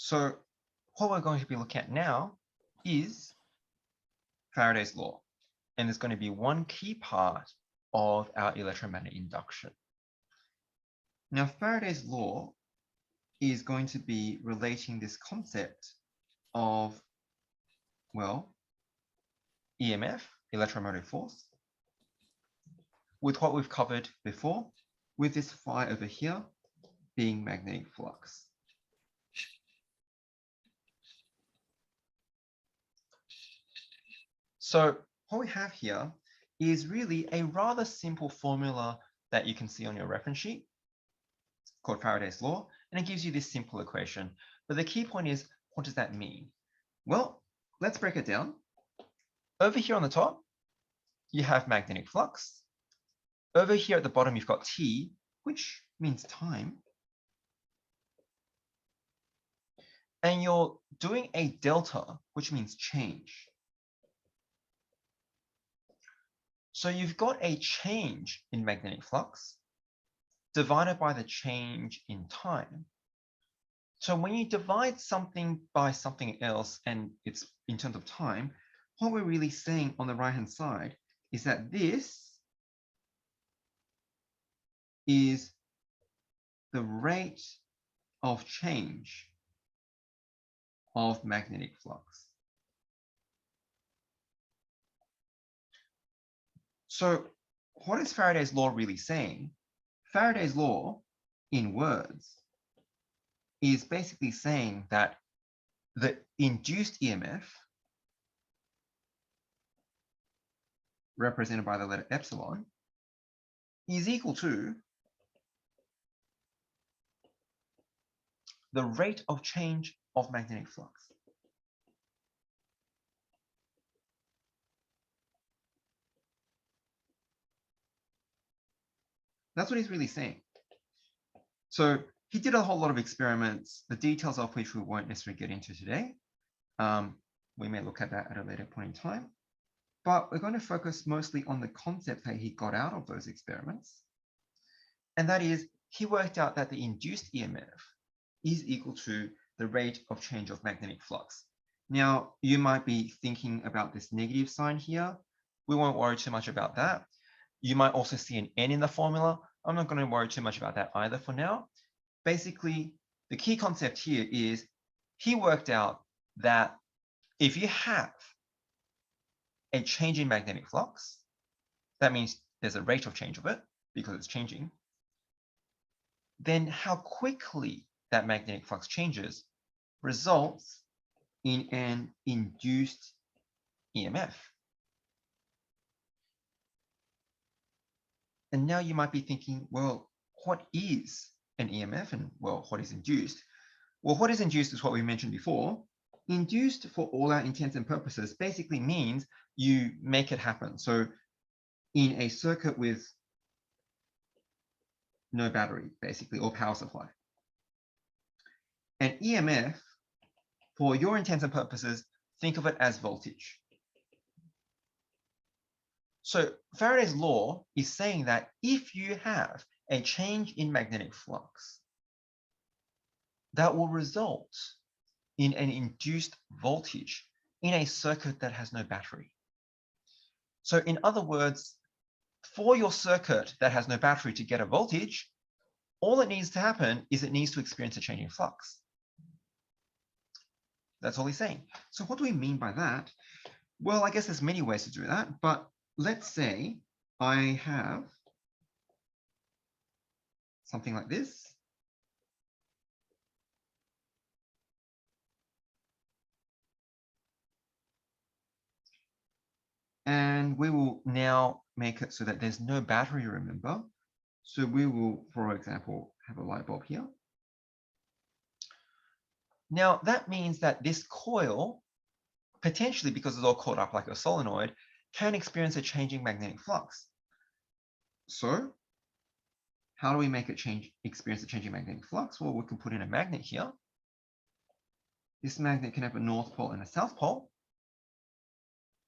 So what we're going to be looking at now is Faraday's law. And there's going to be one key part of our electromagnetic induction. Now, Faraday's law is going to be relating this concept of, well, EMF, electromotive force, with what we've covered before, with this phi over here being magnetic flux. So what we have here is really a rather simple formula that you can see on your reference sheet called Faraday's law, and it gives you this simple equation. But the key point is, what does that mean? Well, let's break it down. Over here on the top, you have magnetic flux. Over here at the bottom, you've got T, which means time. And you're doing a delta, which means change. So you've got a change in magnetic flux divided by the change in time. So when you divide something by something else, and it's in terms of time, what we're really saying on the right-hand side is that this is the rate of change of magnetic flux. So what is Faraday's law really saying? Faraday's law, in words, is basically saying that the induced EMF, represented by the letter epsilon, is equal to the rate of change of magnetic flux. That's what he's really saying. So he did a whole lot of experiments, the details of which we won't necessarily get into today. We may look at that at a later point in time. But we're going to focus mostly on the concept that he got out of those experiments. And that is, he worked out that the induced EMF is equal to the rate of change of magnetic flux. Now, you might be thinking about this negative sign here. We won't worry too much about that. You might also see an N in the formula. I'm not going to worry too much about that either for now. Basically, the key concept here is he worked out that if you have a change in magnetic flux, that means there's a rate of change of it because it's changing, then how quickly that magnetic flux changes results in an induced EMF. And now you might be thinking, well, what is an EMF and, well, what is induced? Well, what is induced is what we mentioned before. Induced, for all our intents and purposes, basically means you make it happen. So in a circuit with no battery, basically, or power supply. An EMF, for your intents and purposes, think of it as voltage. So Faraday's law is saying that if you have a change in magnetic flux, that will result in an induced voltage in a circuit that has no battery. So in other words, for your circuit that has no battery to get a voltage, all that needs to happen is it needs to experience a change in flux. That's all he's saying. So what do we mean by that? Well, I guess there's many ways to do that, but let's say I have something like this. And we will now make it so that there's no battery, remember. So we will, for example, have a light bulb here. Now that means that this coil, potentially because it's all caught up like a solenoid, can experience a changing magnetic flux. So how do we make it experience a changing magnetic flux? Well, we can put in a magnet here. This magnet can have a north pole and a south pole.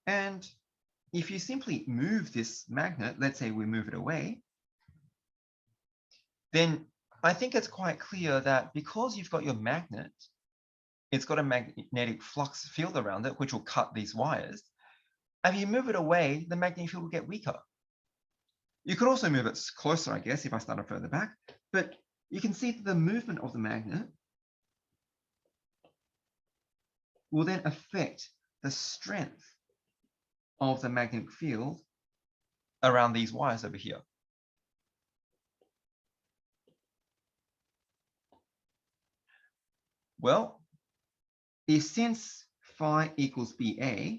And if you simply move this magnet, let's say we move it away, then I think it's quite clear that because you've got your magnet it's got a magnetic flux field around it, which will cut these wires. And if you move it away, the magnetic field will get weaker. You could also move it closer, I guess, if I started further back, but you can see that the movement of the magnet will then affect the strength of the magnetic field around these wires over here. Well, since phi equals BA,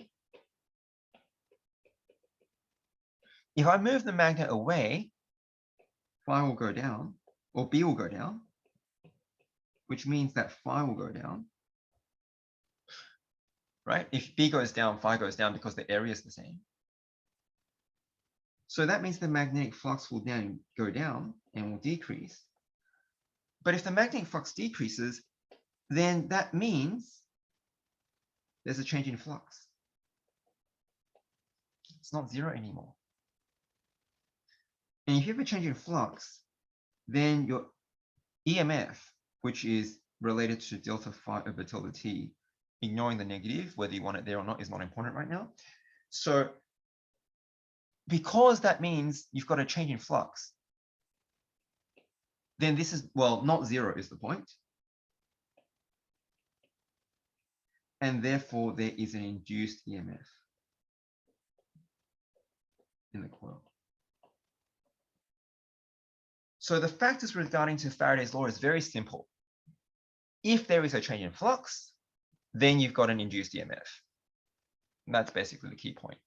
if I move the magnet away, phi will go down, or B will go down, which means that phi will go down, right? If B goes down, phi goes down because the area is the same. So that means the magnetic flux will then go down and will decrease. But if the magnetic flux decreases, then that means there's a change in flux. It's not zero anymore. And if you have a change in flux, then your EMF, which is related to delta phi over delta t, ignoring the negative, whether you want it there or not is not important right now. So because that means you've got a change in flux, then this is, well, not zero is the point. And therefore there is an induced EMF in the coil. So the factors regarding to Faraday's law is very simple. If there is a change in flux, then you've got an induced EMF. And that's basically the key point.